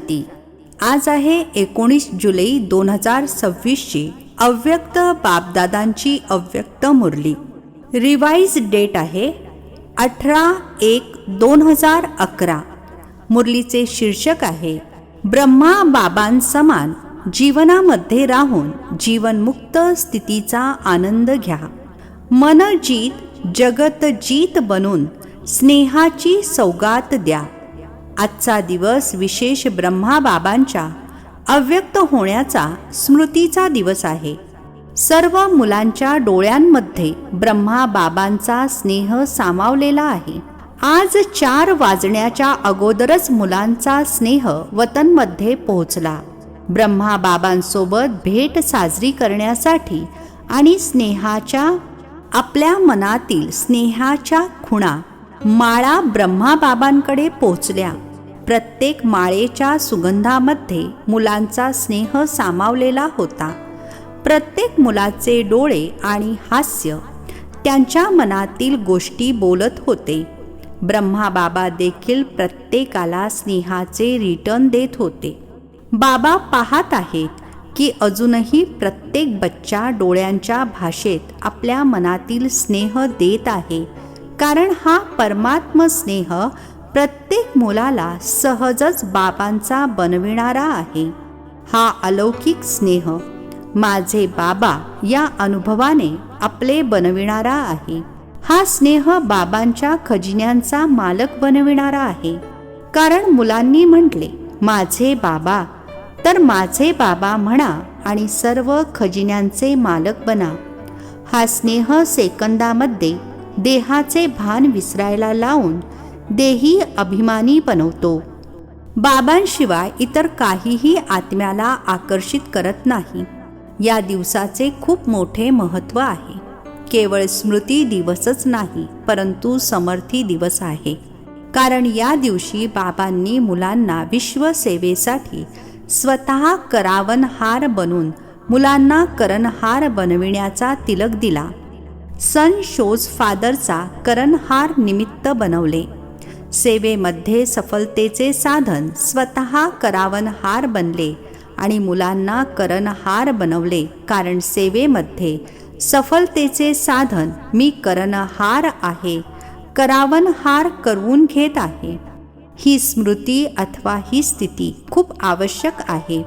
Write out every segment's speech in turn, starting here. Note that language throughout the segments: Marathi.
जाती. आज आहे 19 जुलै 2026ची अव्यक्त बापदादांची अव्यक्त मुरली. रिवाइज डेट आहे 18/1/2011. मुरलीचे शीर्षक आहे ब्रह्मा बाबांसमान जीवनामध्ये राहून जीवनमुक्त स्थितीचा आनंद घ्या. मन जीत जगत जीत बनून स्नेहाची सौगात द्या. आजचा दिवस विशेष ब्रह्मा बाबांच्या अव्यक्त होण्याचा स्मृतीचा दिवस आहे. सर्व मुलांच्या डोळ्यांमध्ये ब्रह्मा बाबांचा स्नेह सामावलेला आहे. आज 4 वाजण्याच्या अगोदरच मुलांचा स्नेह वतनमध्ये पोहोचला. ब्रह्मा बाबांसोबत भेट साजरी करण्यासाठी आणि स्नेहाच्या आपल्या मनातील स्नेहाच्या खुणा माळा ब्रह्मा बाबांकडे पोहोचल्या. प्रत्येक माळेच्या सुगंधामध्ये मुलांचा स्नेह सामावलेला होता. प्रत्येक मुलाचे डोळे आणि हास्य त्यांच्या मनातील गोष्टी बोलत होते. ब्रह्मा बाबा देखील प्रत्येकाला स्नेहाचे रिटर्न देत होते. बाबा पाहत आहेत की अजूनही प्रत्येक बच्चा डोळ्यांच्या भाषेत आपल्या मनातील स्नेह देत आहे, कारण हा परमात्म स्नेह प्रत्येक मुलाला सहजच बाबांचा बनविणारा आहे. हा अलौकिक स्नेह माझे बाबा या अनुभवाने आपले बनविणारा आहे. हा स्नेह बाबांच्या खजिन्यांचा मालक बनविणारा आहे. कारण मुलांनी म्हटले माझे बाबा, तर माझे बाबा म्हणा आणि सर्व खजिन्यांचे मालक बना. हा स्नेह सेकंदामध्ये देहाचे भान विसरायला लावून देही अभिमानी बनवतो. बाबांशिवाय इतर काहीही आत्म्याला आकर्षित करत नाही. या दिवसाचे खूप मोठे महत्त्व आहे. केवळ स्मृती दिवसच नाही, परंतु समर्थी दिवस आहे. कारण या दिवशी बाबांनी मुलांना विश्वसेवेसाठी स्वतः करावनहार बनून मुलांना करणहार बनविण्याचा तिलक दिला. सन शोज फादरचा करणहार निमित्त बनवले. सेवेमध्ये सफलतेचे साधन स्वतः करावनहार बनले आणि मुलांना करणहार बनवले. कारण सेवेमध्ये सफलतेचे साधन मी करणहार आहे, करावनहार करून घेत आहे. ही स्मृती अथवा ही स्थिती खूप आवश्यक आहे.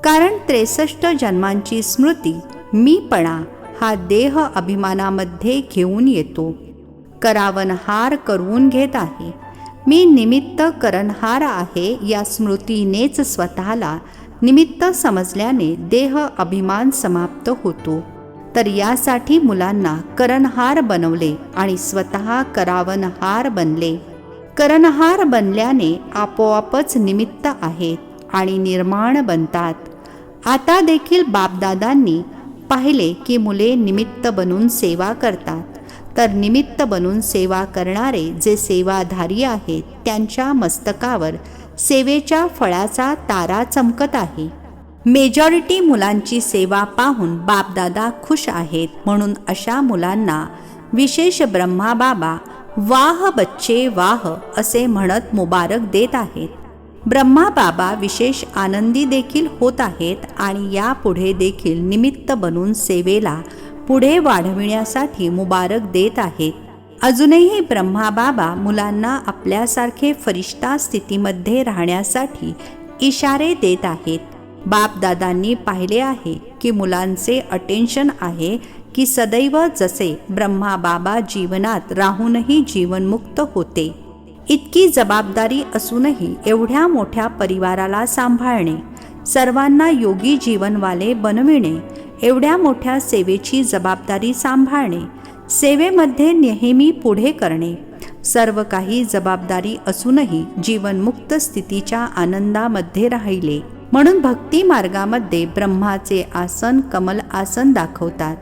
कारण 63 जन्मांची स्मृती मीपणा हा देह अभिमानामध्ये घेऊन येतो. करावनहार करून घेत आहे. मी निमित्त करणहार आहे या स्मृतीनेच स्वतःला निमित्त समजल्याने देह अभिमान समाप्त होतो. तर यासाठी मुलांना करणहार बनवले आणि स्वतः करावनहार बनले. करणहार बनल्याने आपोआपच निमित्त आहेत आणि निर्माण बनतात. आता देखील बापदादांनी पाहिले की मुले निमित्त बनून सेवा करतात. तर निमित्त बनून सेवा करणारे जे सेवाधारी आहेत त्यांच्या मस्तकावर सेवेच्या फळाचा तारा चमकत आहे. मेजॉरिटी मुलांची सेवा पाहून बापदादा खुश आहेत. म्हणून अशा मुलांना विशेष ब्रह्मा बाबा वाह बच्चे वाह असे म्हणत मुबारक देत आहेत. ब्रह्मा बाबा विशेष आनंदी देखील होत आहेत आणि यापुढे देखील निमित्त बनून सेवेला पुढे वाढविण्यासाठी मुबारक देत आहेत. अजूनही ब्रह्मा बाबा मुलांना आपल्यासारखे फरिश्ता स्थितीमध्ये राहण्यासाठी इशारे देत आहेत. बापदादांनी पाहिले आहे की मुलांचे अटेन्शन आहे की सदैव जसे ब्रह्मा बाबा जीवनात राहूनही जीवनमुक्त होते. इतकी जबाबदारी असूनही एवढ्या मोठ्या परिवाराला सांभाळणे, सर्वांना योगी जीवनवाले बनविणे, एवढ्या मोठ्या सेवेची जबाबदारी सांभाळणे, सेवेमध्ये नेहमी पुढे करणे, सर्व काही जबाबदारी असूनही जीवनमुक्त स्थितीच्या आनंदामध्ये राहिले. म्हणून भक्ती मार्गामध्ये ब्रह्माचे आसन कमल आसन दाखवतात.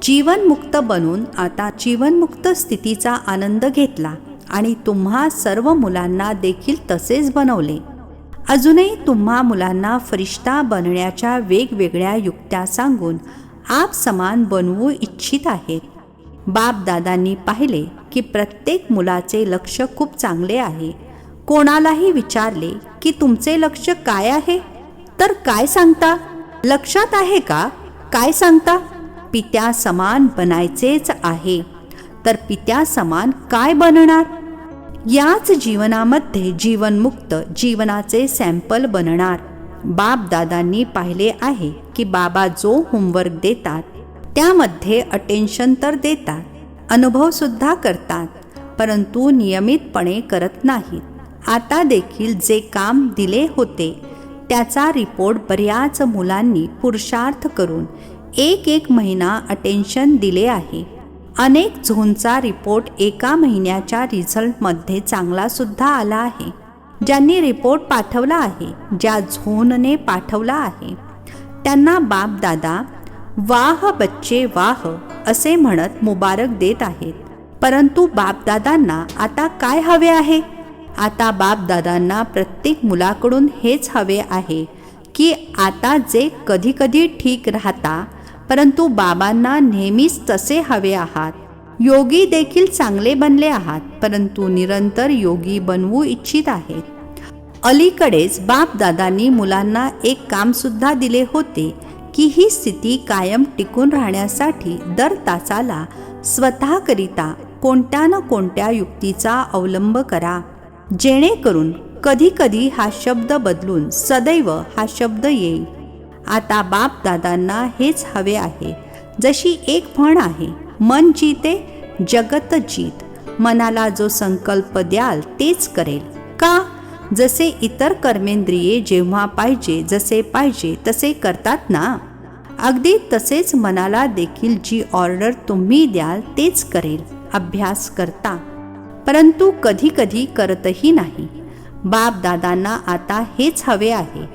जीवनमुक्त बनून आता जीवनमुक्त स्थितीचा आनंद घेतला आणि तुम्हा सर्व मुलांना देखील तसेच बनवले. अजूनही तुम्हा मुलांना फरिश्ता बनण्याच्या वेगवेगळ्या युक्त्या सांगून आप समान बनवू इच्छित आहेत. बापदादांनी पाहिले की प्रत्येक मुलाचे लक्ष खूप चांगले आहे. कोणालाही विचारले की तुमचे लक्ष्य काय आहे, तर काय सांगता? लक्षात आहे का? काय सांगता? पित्या समान बनायचेच आहे. तर पित्या समान काय बनणार? याच जीवनामध्ये जीवनमुक्त जीवनाचे सॅम्पल बनणार. बाप दादांनी पाहिले आहे की बाबा जो होमवर्क देतात त्यामध्ये अटेन्शन तर देतात, अनुभव सुद्धा करतात, परंतु नियमितपणे करत नाहीत. आता देखील जे काम दिले होते त्याचा रिपोर्ट बऱ्याच मुलांनी पुरुषार्थ करून एक महिना अटेन्शन दिले आहे. अनेक झोनचा रिपोर्ट एका महिन्याच्या रिझल्टमध्ये चांगला सुद्धा आला आहे. ज्यांनी रिपोर्ट पाठवला आहे, ज्या झोनने पाठवला आहे, त्यांना बाप दादा वाह बच्चे वाह असे म्हणत मुबारक देत आहेत. परंतु बापदादांना आता काय हवे आहे? आता बापदादांना प्रत्येक मुलाकडून हेच हवे आहे की आता जे कधी कधी ठीक राहता, परंतु बाबांना नेहमीच तसे हवे आहात. योगी देखील चांगले बनले आहात, परंतु निरंतर योगी बनवू इच्छित आहेत. अलीकडेच बापदादांनी मुलांना एक काम सुद्धा दिले होते की ही स्थिती कायम टिकून राहण्यासाठी दर तासाला स्वतःकरिता कोणत्या न कोणत्या युक्तीचा अवलंब करा, जेणेकरून कधी कधी हा शब्द बदलून सदैव हा शब्द येईल. आता बापदादांना हेच हवे आहे. जशी एक म्हण आहे, मन जीते जगत जीत. मनाला जो संकल्प द्याल तेच करेल. का? जसे इतर कर्मेंद्रिये जेव्हा पाहिजे जसे पाहिजे तसे करतात ना, अगदी तसेच मनाला देखील जी ऑर्डर तुम्ही द्याल तेच करेल. अभ्यास करता, परंतु कधी कधी करतही नाही. बापदादांना आता हेच हवे आहे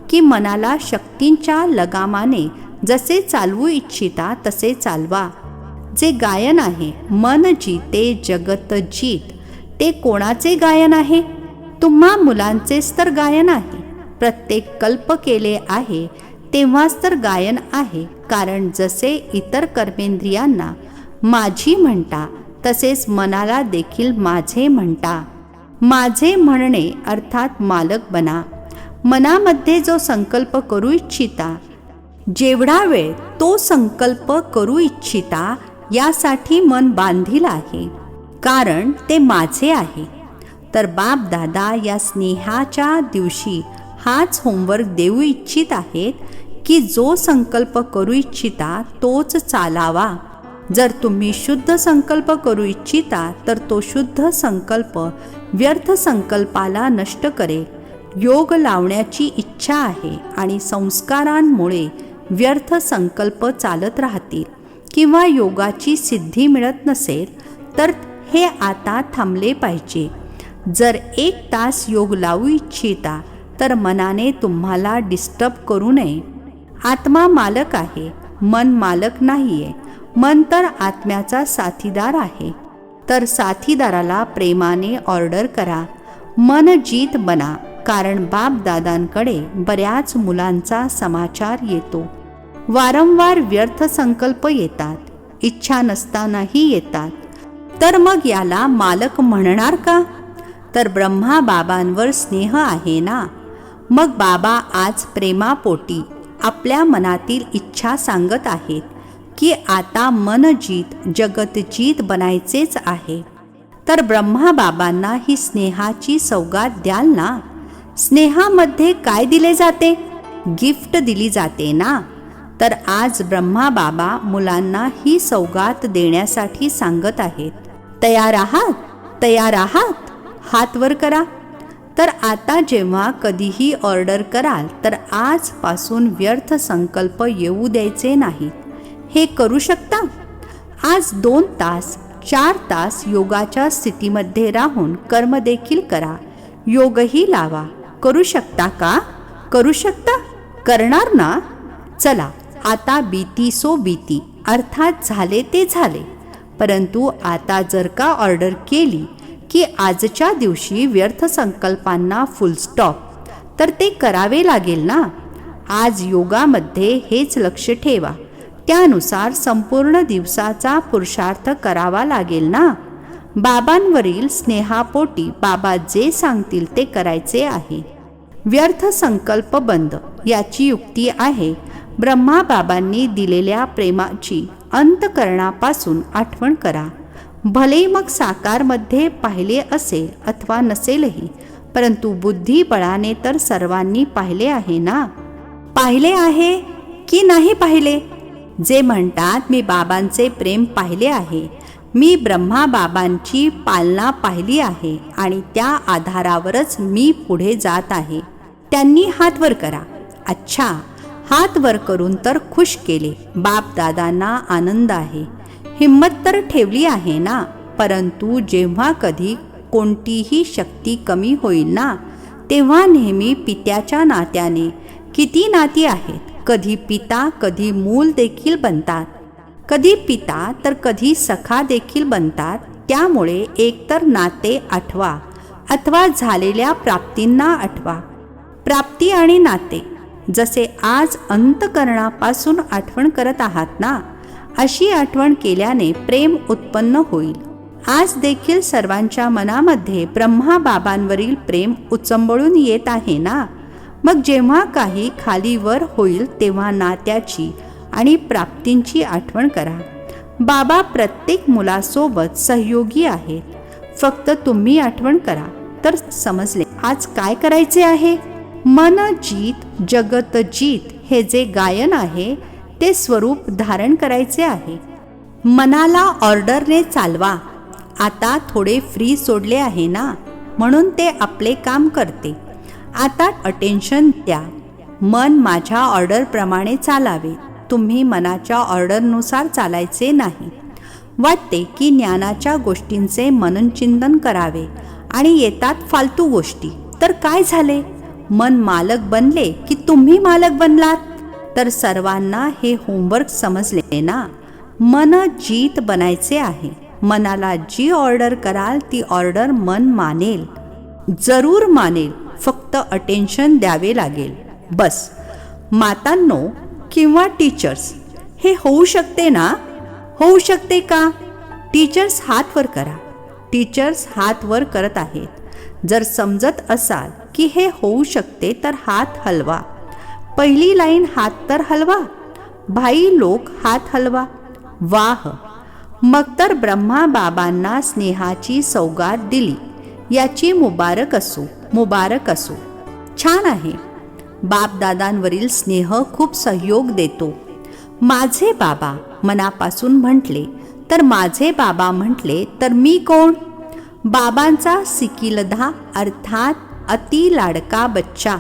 की मनाला शक्तींच्या लगामाने जसे चालवू इच्छिता तसे चालवा. जे गायन आहे मन जीते जगत जीत, ते कोणाचे गायन आहे? तुम्हा मुलांचेच तर गायन आहे. प्रत्येक कल्प केले आहे तेव्हाच तर गायन आहे. कारण जसे इतर कर्मेंद्रियांना माझी म्हणता, तसेच मनाला देखील माझे म्हणता. माझे म्हणणे अर्थात मालक बना. मनामध्ये जो संकल्प करू इच्छिता, जेवढा वेळ तो संकल्प करू इच्छिता, यासाठी मन बांधील आहे, कारण ते माझे आहे. तर बाप दादा या स्नेहाच्या दिवशी हाच होमवर्क देऊ इच्छित आहेत की जो संकल्प करू इच्छिता तोच चालावा. जर तुम्ही शुद्ध संकल्प करू इच्छिता तर तो शुद्ध संकल्प व्यर्थ संकल्पाला नष्ट करेल. योग लावण्याची इच्छा आहे आणि संस्कारांमुळे व्यर्थ संकल्प चालत राहतील किंवा योगाची सिद्धी मिळत नसेल तर हे आता थांबले पाहिजे. जर 1 तास योग लावू इच्छिता तर मनाने तुम्हाला डिस्टर्ब करू नये. आत्मा मालक आहे, मन मालक नाहीये. मन तर आत्म्याचा साथीदार आहे. तर साथीदाराला प्रेमाने ऑर्डर करा. मन जीत बना. कारण बापदादांकडे बऱ्याच मुलांचा समाचार येतो. वारंवार व्यर्थ संकल्प येतात, इच्छा नसतानाही येतात. तर मग याला मालक म्हणणार का? तर ब्रह्मा बाबांवर स्नेह आहे ना. मग बाबा आज प्रेमापोटी आपल्या मनातील इच्छा सांगत आहेत की आता मन जीत जगत जीत बनायचेच आहे. तर ब्रह्मा बाबांना ही स्नेहाची सौगात द्याल ना. स्नेहामध्ये काय दिले जाते? गिफ्ट दिली जाते ना. तर आज ब्रह्मा बाबा मुलांना ही सौगात देण्यासाठी सांगत आहेत. तयार आहात? तयार आहात? हात वर करा. तर आता जेव्हा कधीही ऑर्डर कराल तर आजपासून व्यर्थ संकल्प येऊ द्यायचे नाहीत. हे करू शकता? आज 2 तास 4 तास योगाच्या स्थितीमध्ये राहून कर्म देखील करा. योगही लावा. करू शकता का? करू शकता? करणार ना? चला आता बीती सो बीती, अर्थात झाले ते झाले. परंतु आता जर का ऑर्डर केली की आजच्या दिवशी व्यर्थ संकल्पांना फुल स्टॉप, तर ते करावे लागेल ना. आज योगामध्ये हेच लक्ष ठेवा. त्यानुसार संपूर्ण दिवसाचा पुरुषार्थ करावा लागेल ना. बाबांवरील स्नेहापोटी बाबा जे सांगतील ते करायचे आहे. व्यर्थ संकल्प बंद. याची युक्ती आहे, ब्रह्मा बाबांनी दिलेल्या प्रेमाची अंतःकरणापासून आठवण करा. भले मग साकारमध्ये पाहिले असेल अथवा नसेलही, परंतु बुद्धिबळाने तर सर्वांनी पाहिले आहे ना. पाहिले आहे की नाही पाहिले? जे म्हणतात मी बाबांचे प्रेम पाहिले आहे, मी ब्रह्मा बाबांची पालना पाहिली आहे आणि त्या आधारावरच मी पुढे जात आहे, त्यांनी हात वर करा. अच्छा, हात वर करून तर खुश केले. बाप दादांना आनंद आहे. हिंमत तर ठेवली आहे ना. परंतु जेव्हा कधी कोणतीही शक्ती कमी होईल ना, तेव्हा नेहमी पित्याच्या नात्याने किती नाती आहेत. कधी पिता कधी मूल देखील बनतात, कधी पिता तर कधी सखा देखील बनतात. त्यामुळे एकतर नाते आठवा अथवा झालेल्या प्राप्तींना आठवा. प्राप्ती आणि नाते जसे आज अंतःकरणापासून आठवण करत आहात ना, अशी आठवण केल्याने प्रेम उत्पन्न होईल. आज देखील सर्वांच्या मनामध्ये ब्रह्मा बाबांवरील प्रेम उचंबळून येत आहे ना. मग जेव्हा काही खालीवर होईल तेव्हा नात्याची आणि प्राप्तींची आठवण करा. बाबा प्रत्येक मुलासोबत सहयोगी आहेत. फक्त तुम्ही आठवण करा तर समजले. आज काय करायचे आहे? मन जीत जगत जीत हे जे गायन आहे ते स्वरूप धारण करायचे आहे. मनाला ऑर्डरने चालवा. आता थोडे फ्री सोडले आहे ना, म्हणून ते आपले काम करते. आता अटेन्शन द्या. मन माझ्या ऑर्डरप्रमाणे चालावे. तुम्ही मनाच्या ऑर्डरनुसार चालायचे नाही. वाटते की ज्ञानाच्या गोष्टींचे मननचिंतन करावे आणि येतात फालतू गोष्टी, तर काय झाले? मन मालक बनले की तुम्ही मालक बनलात. तर सर्वांना हे होमवर्क समजले ना. मन जीत बनायचे आहे. मनाला जी ऑर्डर कराल ती ऑर्डर मन मानेल, जरूर मानेल. फक्त अटेन्शन द्यावे लागेल, बस. मातांनो किंवा टीचर्स, हे होऊ शकते ना? होऊ शकते का? टीचर्स हात वर करा. टीचर्स हात वर करत आहेत. जर समजत असाल की हे होऊ शकते तर हात हलवा. पहिली लाईन हात तर हलवा. भाई लोक हात हलवा. वाह! मग तर ब्रह्मा बाबांना स्नेहाची सौगात दिली, याची मुबारक असो, मुबारक असो. छान आहे. बापदादांवरील स्नेह खूप सहयोग देतो. माझे बाबा मनापासून म्हटले तर माझे बाबा म्हटले तर मी कोण? बाबांचा सिकिलधा अर्थात अति लाडका बच्चा.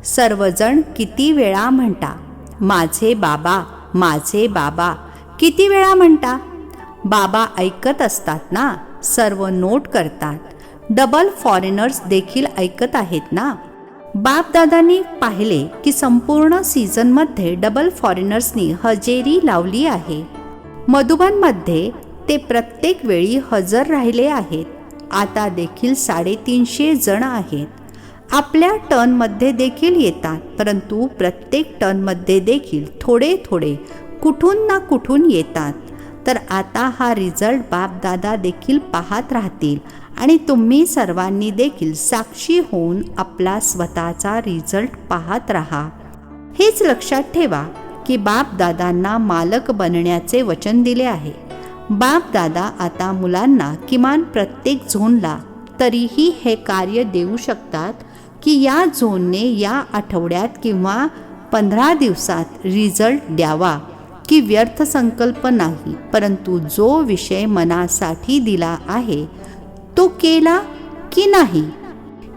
सर्वजण किती वेळा म्हणता माझे बाबा, माझे बाबा. किती वेळा म्हणता? बाबा ऐकत असतात ना, सर्व नोट करतात. डबल फॉरेनर्स देखील ऐकत आहेत ना. बापदादांनी पाहिले की संपूर्ण सीझनमध्ये डबल फॉरेनर्सनी हजेरी लावली आहे. मधुबनमध्ये ते प्रत्येक वेळी हजर राहिले आहेत. आता देखील 350 जण आहेत. आपल्या टर्नमध्ये देखील येतात, परंतु प्रत्येक टर्नमध्ये देखील थोडे थोडे कुठून ना कुठून येतात. तर आता हा रिझल्ट बापदादा देखील पाहत राहतील आणि तुम्ही सर्वांनी देखील साक्षी होऊन आपला स्वतःचा रिझल्ट पाहत राहा. हेच लक्षात ठेवा की बापदादांना मालक बनण्याचे वचन दिले आहे. बापदादा आता मुलांना किमान प्रत्येक झोनला तरीही हे कार्य देऊ शकतात की या झोनने या आठवड्यात किंवा 15 दिवसात रिझल्ट द्यावा, की व्यर्थ संकल्प नाही, परंतु जो विषय मनासाठी दिला आहे तो केला की नाही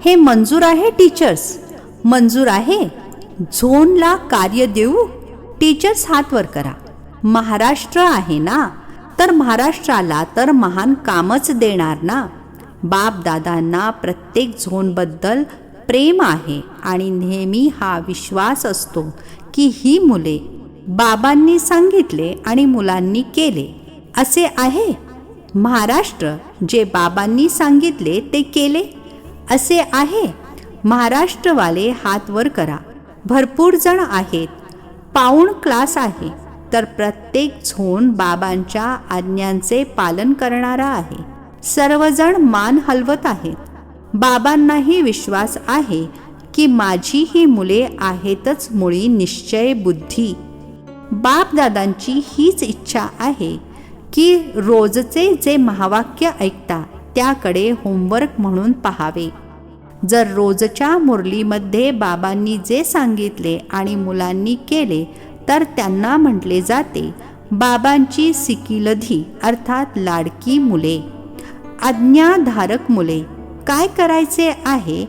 हे मंजूर आहे. टीचर्स मंजूर आहे? झोनला कार्य देऊ? टीचर्स हात वर करा. महाराष्ट्र आहे ना, तर महाराष्ट्राला तर महान कामच देणार ना. बापदादांना प्रत्येक झोनबद्दल प्रेम आहे आणि नेहमी हा विश्वास असतो की ही मुले बाबांनी सांगितले आणि मुलांनी केले असे आहे. महाराष्ट्र जे बाबांनी सांगितले ते केले असे आहे. महाराष्ट्रवाले हात वर करा. भरपूर जण आहेत. पाऊण क्लास आहे. तर प्रत्येक झोन बाबांच्या आज्ञांचे पालन करणारा आहे. सर्वजण मान हलवत आहेत. बाबांनाही विश्वास आहे की माझी ही मुले आहेतच मुळी निश्चय बुद्धी. बापदादांची हीच इच्छा आहे की रोजचे जे महावाक्य ऐकता त्याकडे होमवर्क म्हणून पाहावे. जर रोजच्या मुरलीमध्ये बाबांनी जे सांगितले आणि मुलांनी केले तर त्यांना म्हटले जाते बाबांची सिकिलधी अर्थात लाडकी मुले, आज्ञाधारक मुले. काय करायचे आहे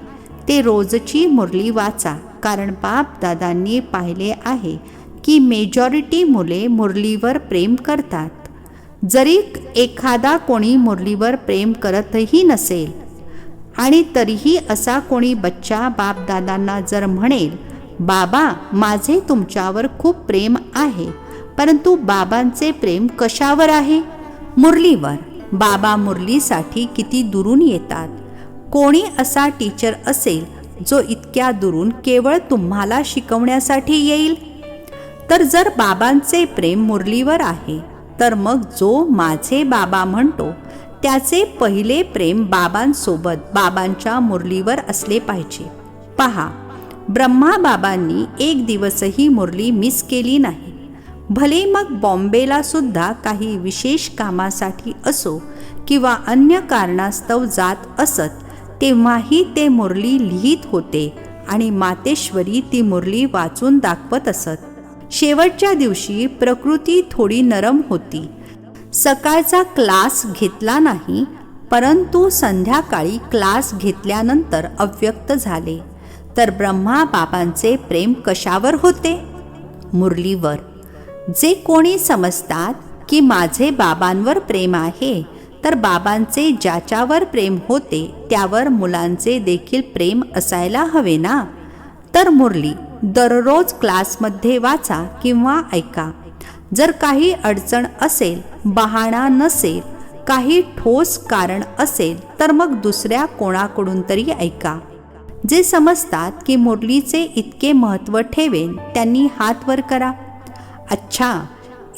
ते रोजची मुरली वाचा, कारण बापदादांनी पाहिले आहे की मेजॉरिटी मुले मुरलीवर प्रेम करतात. जरी एखादा कोणी मुरलीवर प्रेम करतही नसेल आणि तरीही असा कोणी बच्चा बापदादांना जर म्हणेल बाबा माझे तुमच्यावर खूप प्रेम आहे, परंतु बाबांचे प्रेम कशावर आहे? मुरलीवर. बाबा मुरलीसाठी किती दुरून येतात. कोणी असा टीचर असेल जो इतक्या दुरून केवळ तुम्हाला शिकवण्यासाठी येईल? तर जर बाबांचे प्रेम मुरलीवर आहे तर मग जो माझे बाबा म्हणतो त्याचे पहिले प्रेम बाबांसोबत बाबांच्या मुरलीवर असले पाहिजे. पहा, ब्रह्मा बाबांनी एक दिवसही मुरली मिस केली नाही. भले मग बॉम्बेला सुद्धा काही विशेष कामासाठी असो किंवा अन्य कारणास्तव जात असत, तेव्हाही ते मुरली लिहित होते आणि मातेश्वरी ती मुरली वाचून दाखवत असत. शेवटच्या दिवशी प्रकृती थोडी नरम होती. सकाळचा क्लास घेतला नाही, परंतु संध्याकाळी क्लास घेतल्यानंतर अव्यक्त झाले. तर ब्रह्मा बाबांचे प्रेम कशावर होते? मुरलीवर. जे कोणी समजतात की माझे बाबांवर प्रेम आहे, तर बाबांचे ज्याच्यावर प्रेम होते त्यावर मुलांचे देखील प्रेम असायला हवे ना. तर मुरली दररोज क्लासमध्ये वाचा किंवा ऐका. जर काही अडचण असेल, बहाणा नसेल, काही ठोस कारण असेल तर मग दुसऱ्या कोणाकडून तरी ऐका. जे समजतात की मुरलीचे इतके महत्त्व ठेवेन त्यांनी हात वर करा. अच्छा,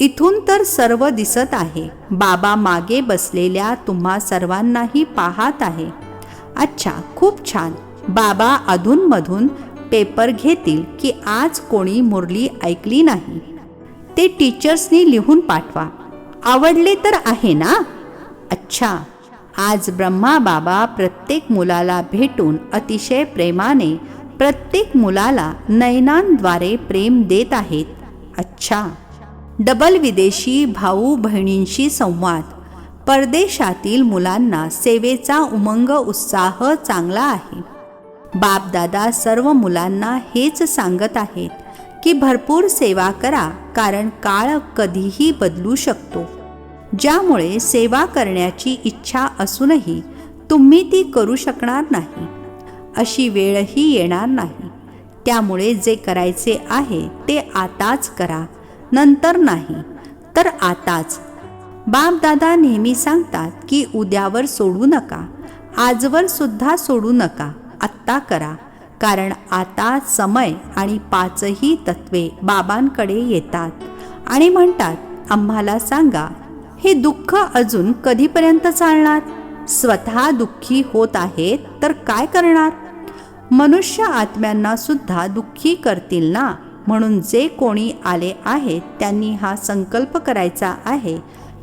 इथून तर सर्व दिसत आहे. बाबा मागे बसलेल्या तुम्हा सर्वांनाही पाहत आहे. अच्छा, खूप छान. बाबा अधूनमधून पेपर घेतील की आज कोणी मुरली ऐकली नाही. ते टीचर्सनी लिहून पाठवा. आवडले तर आहे ना? अच्छा, आज ब्रह्मा बाबा प्रत्येक मुलाला भेटून अतिशय प्रेमाने प्रत्येक मुलाला नयनांद्वारे प्रेम देत आहेत. अच्छा. डबल विदेशी भाऊ बहिणींशी संवाद. परदेशातील मुलांना सेवेचा उमंग उत्साह चांगला आहे. बापदादा सर्व मुलांना हेच सांगत आहेत की भरपूर सेवा करा, कारण काळ कधीही बदलू शकतो. ज्यामुळे सेवा करण्याची इच्छा असूनही तुम्ही ती करू शकणार नाही, अशी वेळही येणार नाही. त्यामुळे जे करायचे आहे ते आताच करा, नंतर नाही तर आताच. बापदादा नेहमी सांगतात की उद्यावर सोडू नका, आजवर सुद्धा सोडू नका, आत्ता करा. कारण आता समय आणि पाचही तत्वे बाबांकडे येतात आणि म्हणतात आम्हाला सांगा हे दुःख अजून कधीपर्यंत चालणार? स्वतः दुःखी होत आहेत तर काय करणार? मनुष्य आत्म्यांना सुद्धा दुःखी करतील ना. म्हणून जे कोणी आले आहेत त्यांनी हा संकल्प करायचा आहे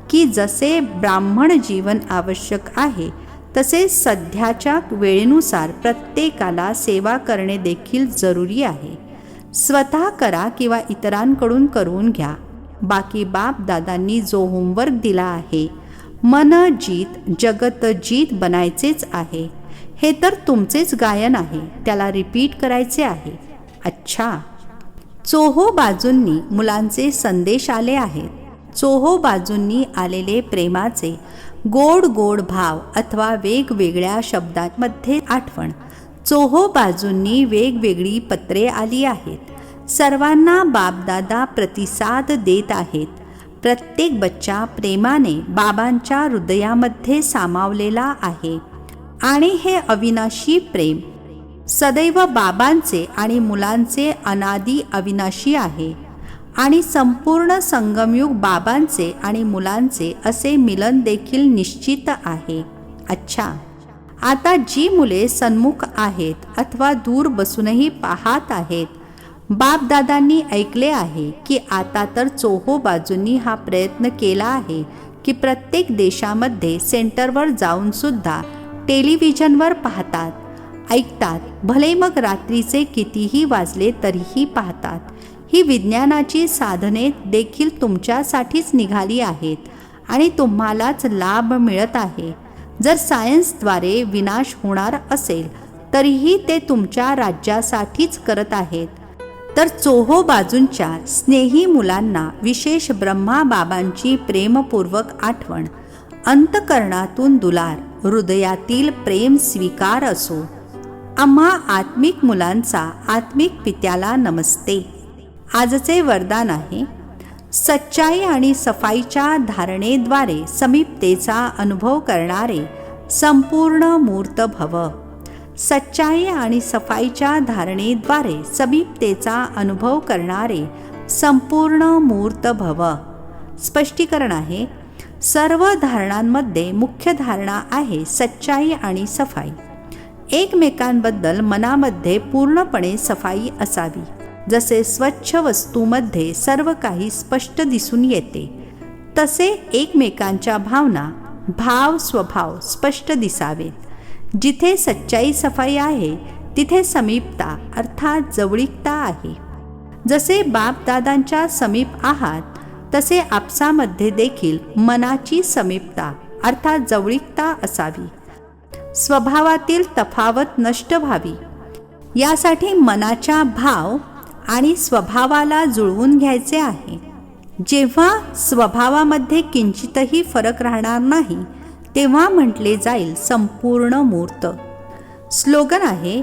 की जसे ब्राह्मण जीवन आवश्यक आहे तसे सध्याच्या वेळेनुसार प्रत्येकाला सेवा करणे देखील जरुरी आहे. स्वतः करा किंवा इतरांकडून करून घ्या. बाकी बापदादांनी जो होमवर्क दिला आहे, मन जीत जगत जीत बनायचेच आहे, हे तर तुमचेच गायन आहे, त्याला रिपीट करायचे आहे. अच्छा. चोहो बाजूंनी मुलांचे संदेश आले आहेत. चोहो बाजूंनी आलेले प्रेमाचे गोड गोड भाव अथवा वेगवेगळ्या शब्दांमध्ये आठवण. चोहो बाजूंनी वेगवेगळी पत्रे आली आहेत. सर्वांना बापदादा प्रतिसाद देत आहेत. प्रत्येक बच्चा प्रेमाने बाबांच्या हृदयामध्ये सामावलेला आहे आणि हे अविनाशी प्रेम सदैव बाबांचे आणि मुलांचे अनादी अविनाशी आहे आणि संपूर्ण संगमयुग बाबांचे आणि मुलांचे असे मिलन देखील निश्चित आहे. अच्छा, आता जी मुले सन्मुख आहेत अथवा दूर बसूनही पाहत आहेत, बापदादांनी ऐकले आहे की आता तर चोहो बाजूंनी हा प्रयत्न केला आहे की प्रत्येक देशामध्ये सेंटरवर जाऊन सुद्धा टेलिव्हिजनवर पाहतात, ऐकतात, भले मग रात्रीचे कितीही वाजले तरीही पाहतात. ही विज्ञानाची साधने देखील तुमच्यासाठीच निघाली आहेत आणि तुम्हालाच लाभ मिळत आहे. जर सायन्सद्वारे विनाश होणार असेल तरीही ते तुमच्या राज्यासाठीच करत आहेत. तर चोहो बाजूंच्या स्नेही मुलांना विशेष ब्रह्मा बाबांची प्रेमपूर्वक आठवण, अंतकरणातून दुलार, हृदयातील प्रेम स्वीकार असो. आम्हा आत्मिक मुलांचा आत्मिक पित्याला नमस्ते. आजचे वरदान आहे, सच्चाई आणि सफाईच्या धारणेद्वारे समीपतेचा अनुभव करणारे संपूर्ण मूर्त भव. सच्चाई आणि सफाईच्या धारणेद्वारे समीपतेचा अनुभव करणारे संपूर्ण मूर्त भव. स्पष्टीकरण आहे, सर्व धारणांमध्ये मुख्य धारणा आहे सच्चाई आणि सफाई. एकमेकांबद्दल मनामध्ये पूर्णपणे सफाई असावी. जसे स्वच्छ वस्तूमध्ये सर्व काही स्पष्ट दिसून येते, तसे एकमेकांच्या भावना, भाव, स्वभाव स्पष्ट दिसावेत. जिथे सच्चाई सफाई आहे तिथे समीपता अर्थात जवळीकता आहे. जसे बापदादांच्या समीप आहात तसे आपसामध्ये देखील मनाची समीपता अर्थात जवळीकता असावी. स्वभावातील तफावत नष्ट व्हावी यासाठी मनाच्या भाव आणि स्वभावाला जुळवून घ्यायचे आहे. जेव्हा स्वभावामध्ये किंचितही फरक राहणार नाही तेव्हा म्हटले जाईल संपूर्ण मूर्त. स्लोगन आहे,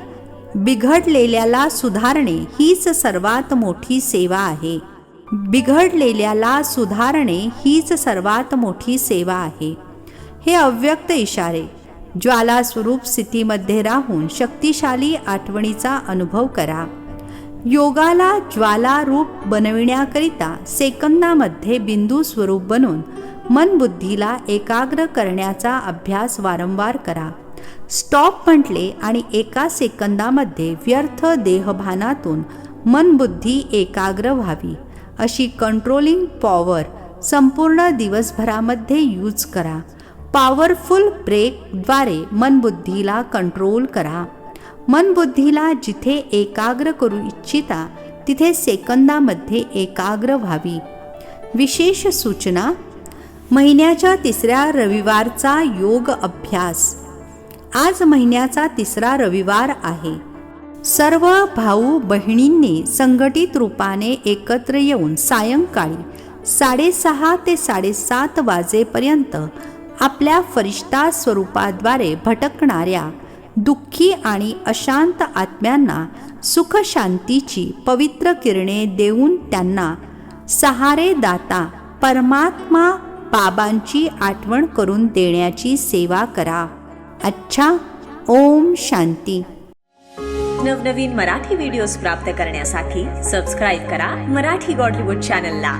बिघडलेल्याला सुधारणे हीच सर्वात मोठी सेवा आहे. बिघडलेल्याला सुधारणे हीच सर्वात मोठी सेवा आहे. हे अव्यक्त इशारे ज्वाला स्वरूप स्थितीमध्ये राहून शक्तिशाली आठवणीचा अनुभव करा. योगाला ज्वाला रूप बनविण्याकरिता सेकंदामध्ये बिंदू स्वरूप बनून मनबुद्धीला एकाग्र करण्याचा अभ्यास वारंवार करा. स्टॉप म्हटले आणि एका सेकंदामध्ये व्यर्थ देहभानातून मनबुद्धी एकाग्र व्हावी अशी कंट्रोलिंग पॉवर संपूर्ण दिवसभरामध्ये यूज करा. पॉवरफुल ब्रेकद्वारे मनबुद्धीला कंट्रोल करा. मनबुद्धीला जिथे एकाग्र करू इच्छिता तिथे सेकंदामध्ये एकाग्र व्हावी. विशेष सूचना, महिन्याच्या 3ऱ्या रविवारचा योग अभ्यास. आज महिन्याचा 3रा रविवार आहे. सर्व भाऊ बहिणींनी संघटित रूपाने एकत्र येऊन सायंकाळी 6:30 ते 7:30 वाजेपर्यंत आपल्या फरिश्ता स्वरूपाद्वारे भटकणाऱ्या दुःखी आणि अशांत आत्म्यांना सुख शांतीची पवित्र किरणे देऊन त्यांना सहारेदाता परमात्मा बाबांची आठवण करून देण्याची सेवा करा. अच्छा, ओम शांती. नवनवीन मराठी व्हिडिओज प्राप्त करण्यासाठी सबस्क्राईब करा मराठी गॉड रिपोर्ट चॅनलला.